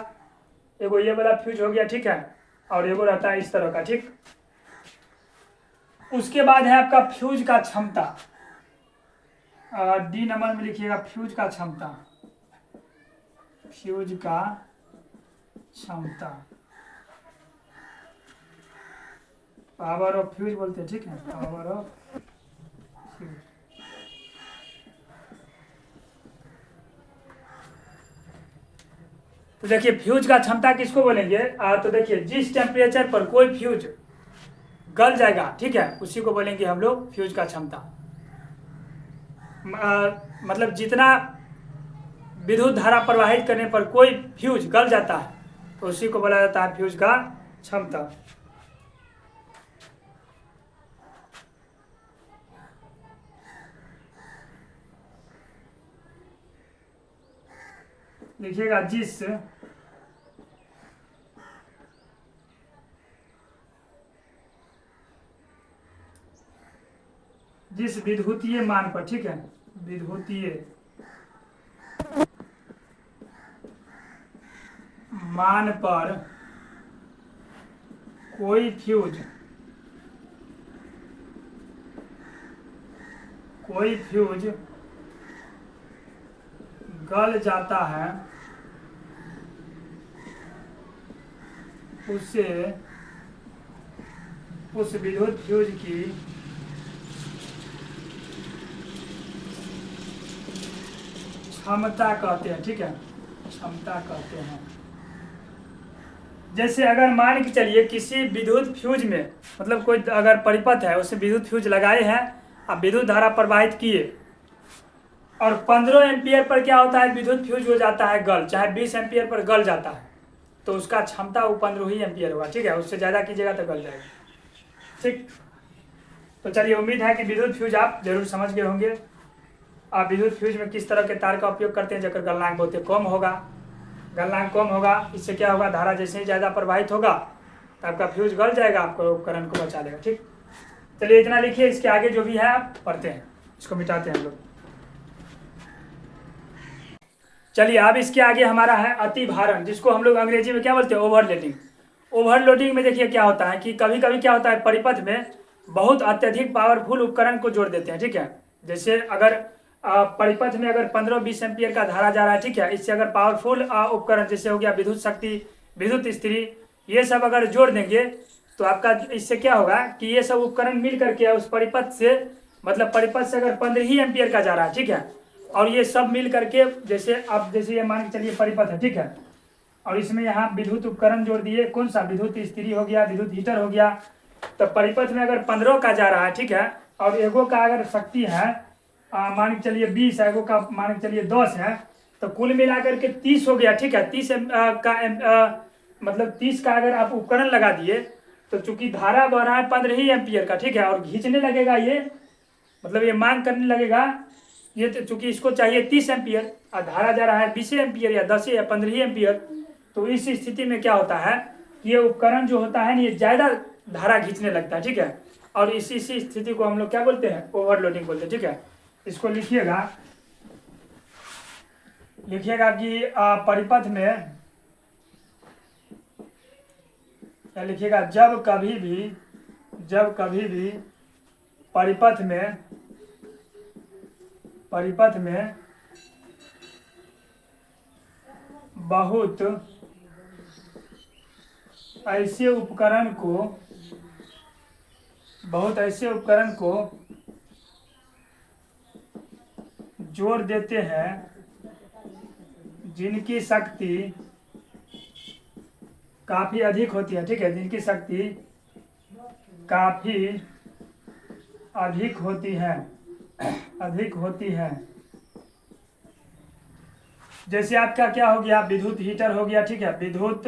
[SPEAKER 1] एगो ये वाला फ्यूज हो गया, ठीक है, और एगो रहता है इस तरह का, ठीक। उसके बाद है आपका फ्यूज का क्षमता, डी नंबर में लिखिएगा फ्यूज का क्षमता, फ्यूज का क्षमता, पावर ऑफ फ्यूज बोलते हैं, ठीक है, पावर ऑफ फ्यूज। तो देखिए फ्यूज का क्षमता किसको बोलेंगे, तो देखिए जिस टेम्परेचर पर कोई फ्यूज गल जाएगा, ठीक है, उसी को बोलेंगे हम लोग फ्यूज का क्षमता। मतलब जितना विद्युत धारा प्रवाहित करने पर कोई फ्यूज गल जाता है तो उसी को बोला जाता है फ्यूज का क्षमता। लिखिएगा जिस विद्युतीय मान पर, ठीक है, विद्युतीय मान पर कोई फ्यूज गल जाता है उसे उस विद्युत फ्यूज की क्षमता कहते हैं, ठीक है, क्षमता कहते हैं। जैसे अगर मान के चलिए किसी विद्युत फ्यूज में, मतलब कोई अगर परिपथ है उसमें विद्युत फ्यूज लगाए हैं, अब विद्युत धारा प्रवाहित किए और 15 एम्पियर पर क्या होता है, विद्युत फ्यूज हो जाता है गल, चाहे 20 एम्पियर पर गल जाता है तो उसका क्षमता वो 15 ही एम्पियर होगा, ठीक है, उससे ज़्यादा कीजिएगा तो गल जाएगा, ठीक। तो चलिए, उम्मीद है कि विद्युत फ्यूज आप जरूर समझ गए होंगे। आप विद्युत फ्यूज में किस तरह के तार का उपयोग करते हैं, जबकि गलनांक बहुत कम होगा, गलनांक कम होगा, इससे क्या होगा, धारा जैसे ही ज़्यादा प्रवाहित होगा तो आपका फ्यूज गल जाएगा, आपको उपकरण को बचा लेगा, ठीक। चलिए इतना लिखिए, इसके आगे जो भी है आप पढ़ते हैं, इसको मिटाते हैं हम लोग। चलिए अब इसके आगे हमारा है अतिभारण, जिसको हम लोग अंग्रेजी में क्या बोलते हैं, ओवरलोडिंग। ओवरलोडिंग में देखिए क्या होता है कि कभी कभी क्या होता है, परिपथ में बहुत अत्यधिक पावरफुल उपकरण को जोड़ देते हैं, ठीक है। जैसे अगर परिपथ में अगर 15-20 एम्पियर का धारा जा रहा है, ठीक है, इससे अगर पावरफुल उपकरण जैसे हो गया विद्युत शक्ति, विद्युत स्त्री, ये सब अगर जोड़ देंगे तो आपका इससे क्या होगा कि ये सब उपकरण मिल करके उस परिपथ से, मतलब परिपथ से अगर 15 ही एम्पियर का जा रहा है, ठीक है, और ये सब मिल करके, जैसे अब जैसे ये मान के चलिए परिपथ है, ठीक है, और इसमें यहाँ विद्युत उपकरण जोड़ दिए, कौन सा, विद्युत स्त्री हो गया, विद्युत हीटर हो गया, तो परिपथ में अगर 15 का जा रहा है, ठीक है, और एगो का अगर शक्ति है मान के चलिए 20 है, एगो का मान के चलिए 10 है, तो कुल मिलाकर के 30 हो गया, ठीक है। 30 मतलब 30 का अगर आप उपकरण लगा दिए तो चूंकि धारा बह रहा है 15 ही एम्पियर का, ठीक है, और खींचने लगेगा ये, मतलब ये मांग करने लगेगा ये, तो चूंकि इसको चाहिए 30 एम्पियर और धारा जा रहा है 20 एम्पियर या 10 या 15 एम्पियर, तो इस स्थिति में क्या होता है, ये उपकरण जो होता है ना, ये ज़्यादा धारा खींचने लगता है, ठीक है, और इसी स्थिति को हम लोग क्या बोलते हैं, ओवरलोडिंग बोलते हैं, ठीक है। इसको लिखिएगा कि परिपथ में क्या लिखिएगा, जब कभी भी परिपथ में बहुत ऐसे उपकरण को जोड़ देते हैं जिनकी शक्ति काफ़ी अधिक होती है, ठीक है, जिनकी शक्ति काफ़ी अधिक होती है। जैसे आपका क्या हो गया, विद्युत हीटर हो गया, ठीक है, विद्युत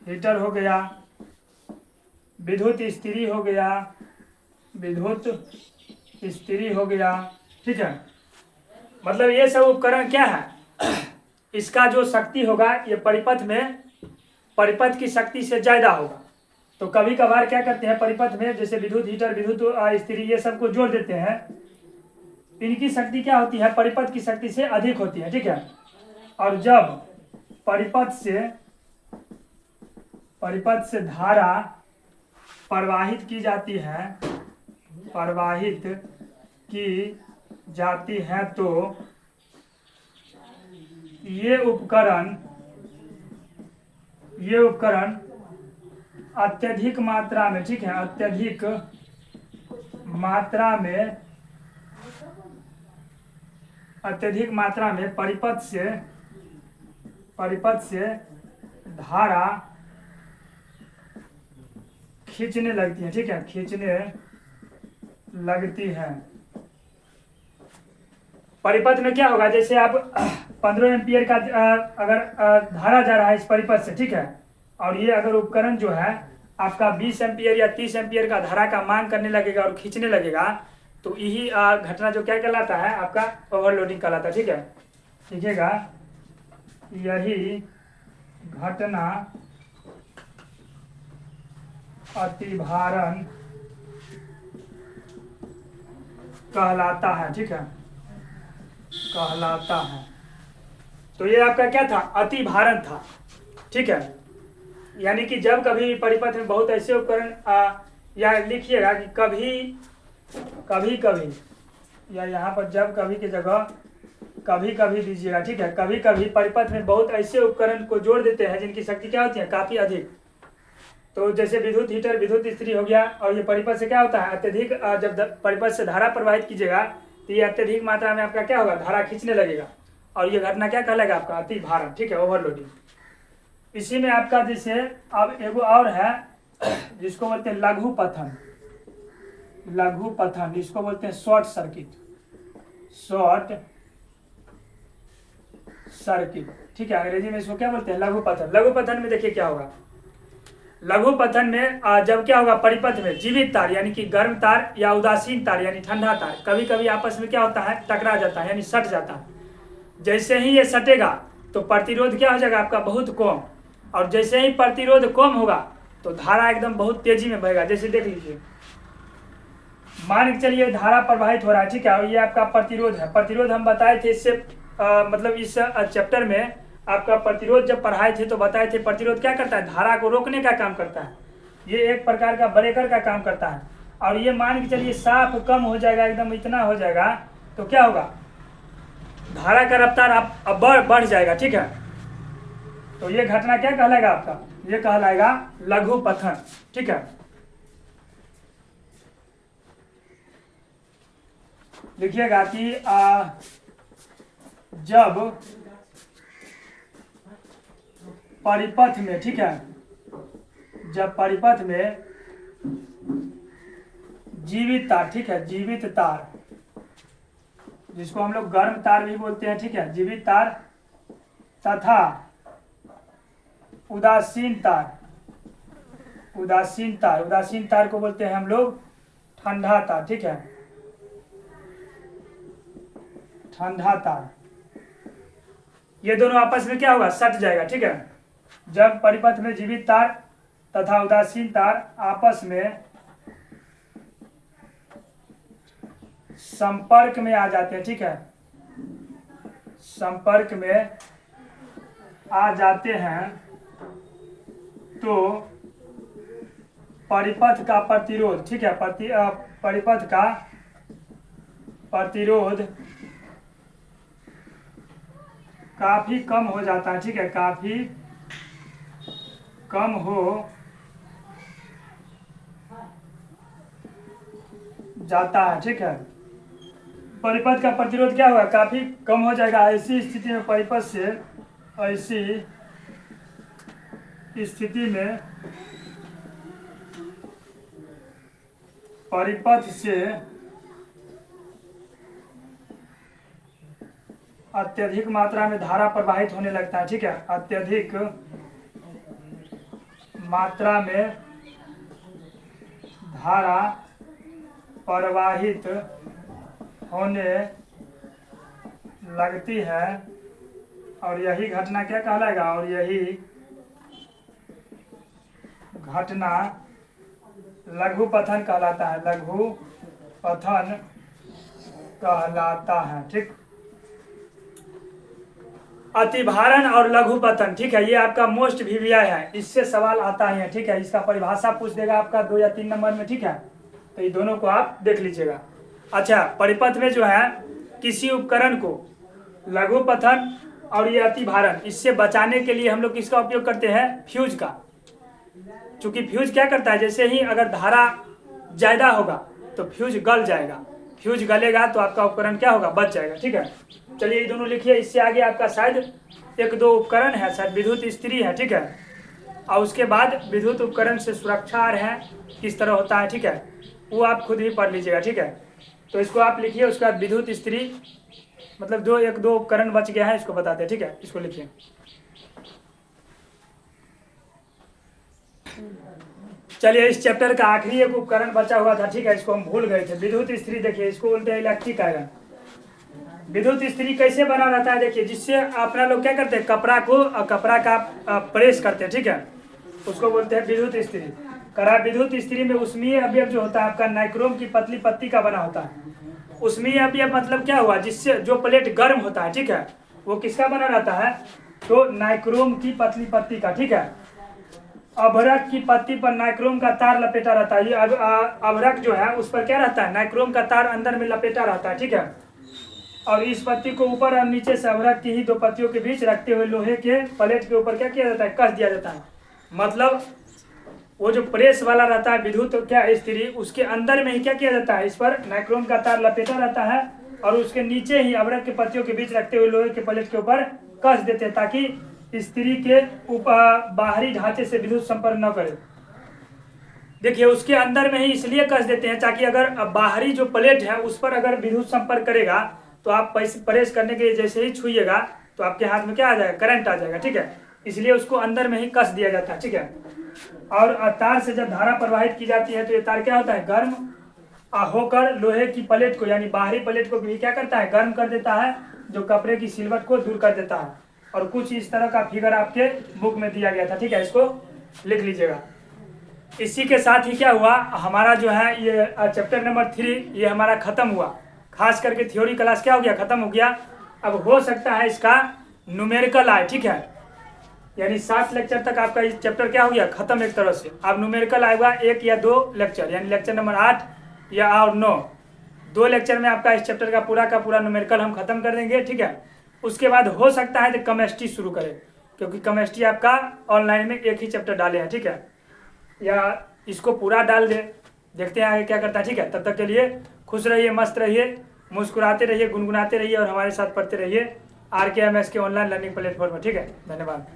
[SPEAKER 1] हीटर हो गया, विद्युत स्त्री हो गया, ठीक है। मतलब ये सब उपकरण क्या है, इसका जो शक्ति होगा ये परिपथ की शक्ति से ज़्यादा होगा। तो कभी कभार क्या करते हैं, परिपथ में जैसे विद्युत हीटर, विद्युत स्त्री, ये सब को जोड़ देते हैं, इनकी शक्ति क्या होती है, परिपथ की शक्ति से अधिक होती है, ठीक है। और जब परिपथ से धारा प्रवाहित की जाती है तो ये उपकरण अत्यधिक मात्रा में, ठीक है, अत्यधिक मात्रा में परिपथ से धारा खींचने लगती है, ठीक है, खींचने लगती है। परिपथ में क्या होगा, जैसे आप 15 एम्पियर का अगर धारा जा रहा है इस परिपथ से, ठीक है, और ये अगर उपकरण जो है आपका 20 एम्पियर या 30 एम्पियर का धारा का मांग करने लगेगा और खींचने लगेगा, तो यही घटना जो क्या कहलाता है, आपका ओवरलोडिंग कहलाता है, ठीक है। लिखिएगा यही घटना अतिभारण कहलाता है। ठीक है, कहलाता है। तो ये आपका क्या था, अतिभारण था। ठीक है, यानी कि जब कभी परिपथ में बहुत ऐसे उपकरण या लिखिएगा कि कभी कभी या यहाँ पर जब कभी की जगह कभी कभी दीजिएगा। ठीक है, कभी कभी परिपथ में बहुत ऐसे उपकरण को जोड़ देते हैं जिनकी शक्ति क्या होती है, काफ़ी अधिक। तो जैसे विद्युत हीटर, विद्युत इस्त्री हो गया। और ये परिपथ से क्या होता है, अत्यधिक जब परिपथ से धारा प्रवाहित कीजिएगा तो ये अत्यधिक मात्रा में आपका क्या होगा, धारा खींचने लगेगा। और ये घटना क्या कहलाएगा, आपका अति भारण। ठीक है, ओवरलोडिंग। इसी में आपका जैसे अब एगो और है जिसको बोलते हैं लघु पथन। लघु पथन, इसको बोलते हैं शॉर्ट सर्किट। Short circuit. ठीक है, अंग्रेजी में इसको क्या बोलते हैं, लघु पथन। लघु पथन में देखिए क्या होगा, लघु पथन में जब क्या होगा, परिपथ में जीवित तार यानी कि गर्म तार या उदासीन तार यानी ठंडा तार कभी कभी आपस में क्या होता है, टकरा जाता है यानी सट जाता है। जैसे ही ये सटेगा तो प्रतिरोध क्या हो जाएगा आपका, बहुत कम। और जैसे ही प्रतिरोध कम होगा तो धारा एकदम बहुत तेजी में बहेगा। जैसे देख लीजिए, मान के चलिए धारा प्रवाहित हो रहा है। ठीक है, और ये आपका प्रतिरोध है। प्रतिरोध हम बताए थे इससे मतलब इस चैप्टर में आपका प्रतिरोध जब पढ़ाए थे तो बताए थे प्रतिरोध क्या करता है, धारा को रोकने का काम करता है। ये एक प्रकार का ब्रेकर का काम करता है। और ये मान के चलिए साफ कम हो जाएगा, एकदम इतना हो जाएगा तो क्या होगा, धारा का रफ्तार अब बढ़ जाएगा। ठीक है, तो ये घटना क्या कहलाएगा आपका, ये कहलाएगा लघु पथन। ठीक है, लिखिएगा कि जब परिपथ में, ठीक है, जब परिपथ में जीवित तार, ठीक है, जीवित तार जिसको हम लोग गर्म तार भी बोलते हैं। ठीक है, जीवित तार तथा उदासीन तार, उदासीन तार को बोलते हैं हम लोग ठंडा तार। ठीक है, ठंडा तार, ये दोनों आपस में क्या होगा, सट जाएगा। ठीक है, जब परिपथ में जीवित तार तथा उदासीन तार आपस में संपर्क में आ जाते हैं। ठीक है, संपर्क में आ जाते हैं तो परिपथ का प्रतिरोध, ठीक है, परिपथ का प्रतिरोध काफी कम हो जाता है। ठीक है, काफी कम हो जाता है। ठीक है, परिपथ का प्रतिरोध क्या होगा, काफी कम हो जाएगा। ऐसी स्थिति में परिपथ से, ऐसी स्थिति में परिपथ से अत्यधिक मात्रा में धारा प्रवाहित होने लगता है। ठीक है, अत्यधिक मात्रा में धारा प्रवाहित होने लगती है और यही घटना क्या कहलाएगा, और यही घटना लघु पथन कहलाता है। लघु पथन कहलाता है। ठीक, अतिभारण और लघु पतन। ठीक है, ये आपका मोस्ट वीवीआई है, इससे सवाल आता है। ठीक है, इसका परिभाषा पूछ देगा आपका 2 या 3 नंबर में। ठीक है, तो ये दोनों को आप देख लीजिएगा। अच्छा, परिपथ में जो है किसी उपकरण को लघु पतन और ये अतिभारण, इससे बचाने के लिए हम लोग किसका उपयोग करते हैं, फ्यूज का। चूंकि फ्यूज क्या करता है, जैसे ही अगर धारा ज्यादा होगा तो फ्यूज गल जाएगा, फ्यूज गलेगा तो आपका उपकरण क्या होगा, बच जाएगा। ठीक है, चलिए ये दोनों लिखिए। इससे आगे आपका शायद 1-2 उपकरण है, शायद विद्युत इस्त्री है। ठीक है, और उसके बाद विद्युत उपकरण से सुरक्षा है किस तरह होता है। ठीक है, वो आप खुद ही पढ़ लीजिएगा। ठीक है, तो इसको आप लिखिए। उसके बाद विद्युत इस्त्री मतलब 1-2 उपकरण बच गया है, इसको बताते हैं। ठीक है, इसको लिखिए। चलिए, इस चैप्टर का आखिरी एक उपकरण बचा हुआ था। ठीक है, इसको हम भूल गए थे, विद्युत इस्त्री। देखिए, इसको बोलते हैं इलेक्ट्रिक आयरन। विद्युत इस्त्री कैसे बना रहता है देखिए, जिससे अपना लोग क्या करते हैं, कपड़ा को कपड़ा का प्रेस करते हैं, ठीक है, उसको बोलते हैं विद्युत इस्त्री करा। विद्युत इस्त्री में उष्मीय अवयव जो होता है आपका नाइक्रोम की पतली पत्ती का बना होता है। उष्मीय अवयव मतलब क्या हुआ, जिससे जो प्लेट गर्म होता है, ठीक है, वो किसका बना रहता है, तो नाइक्रोम की पतली पत्ती का, ठीक है। अभ्रक की पत्ती पर नाइक्रोम का तार लपेटा रहता है। ये अभ्रक जो है उस पर क्या रहता है, नाइक्रोम का तार अंदर में लपेटा रहता है, ठीक है। और इस पत्ती को ऊपर और नीचे से अभ्रक की ही दो पत्तियों के बीच रखते हुए लोहे के प्लेट के ऊपर क्या किया जाता है, कस दिया जाता है। मतलब वो जो प्रेस वाला रहता है विद्युत तो क्या इस्त्री, उसके अंदर में ही क्या किया जाता है, इस पर नाइक्रोम का तार लपेटा रहता है और उसके नीचे ही अभ्रक के पत्तियों के बीच रखते हुए लोहे के प्लेट के ऊपर कस देते हैं, ताकि इस्त्री के ऊपर बाहरी ढांचे से विद्युत संपर्क न करे। देखिए उसके अंदर में ही इसलिए कस देते हैं ताकि अगर बाहरी जो प्लेट है उस पर अगर विद्युत संपर्क करेगा तो आप प्रेस करने के लिए जैसे ही छुइएगा तो आपके हाथ में क्या आ जाएगा, करंट आ जाएगा, ठीक है। इसलिए उसको अंदर में ही कस दिया जाता है, ठीक है। और तार से जब धारा प्रवाहित की जाती है तो ये तार क्या होता है, गर्म होकर लोहे की प्लेट को यानी बाहरी प्लेट को भी क्या करता है, गर्म कर देता है, जो कपड़े की सिलवट को दूर कर देता है। और कुछ इस तरह का फिगर आपके बुक में दिया गया था, ठीक है, इसको लिख लीजिएगा। इसी के साथ ही क्या हुआ, हमारा जो है ये चैप्टर नंबर 3 ये हमारा खत्म हुआ। खास करके थ्योरी क्लास क्या हो गया, खत्म हो गया। अब हो सकता है इसका न्यूमेरिकल आए, ठीक है, यानी 7 लेक्चर तक आपका इस चैप्टर क्या हो गया, खत्म एक तरह से। अब न्यूमेरिकल आएगा 1 या 2 लेक्चर, यानी लेक्चर नंबर 8 या और 9, 2 लेक्चर में आपका इस चैप्टर का पूरा न्यूमेरिकल हम खत्म कर देंगे, ठीक है। उसके बाद हो सकता है तो केमिस्ट्री शुरू करें, क्योंकि केमिस्ट्री आपका ऑनलाइन में एक ही चैप्टर डाले हैं, ठीक है, या इसको पूरा डाल दे, देखते हैं आगे क्या करता है, ठीक है। तब तक के लिए खुश रहिए, मस्त रहिए, मुस्कुराते रहिए, गुनगुनाते रहिए और हमारे साथ पढ़ते रहिए RKMS के ऑनलाइन लर्निंग प्लेटफॉर्म पर, ठीक है। धन्यवाद।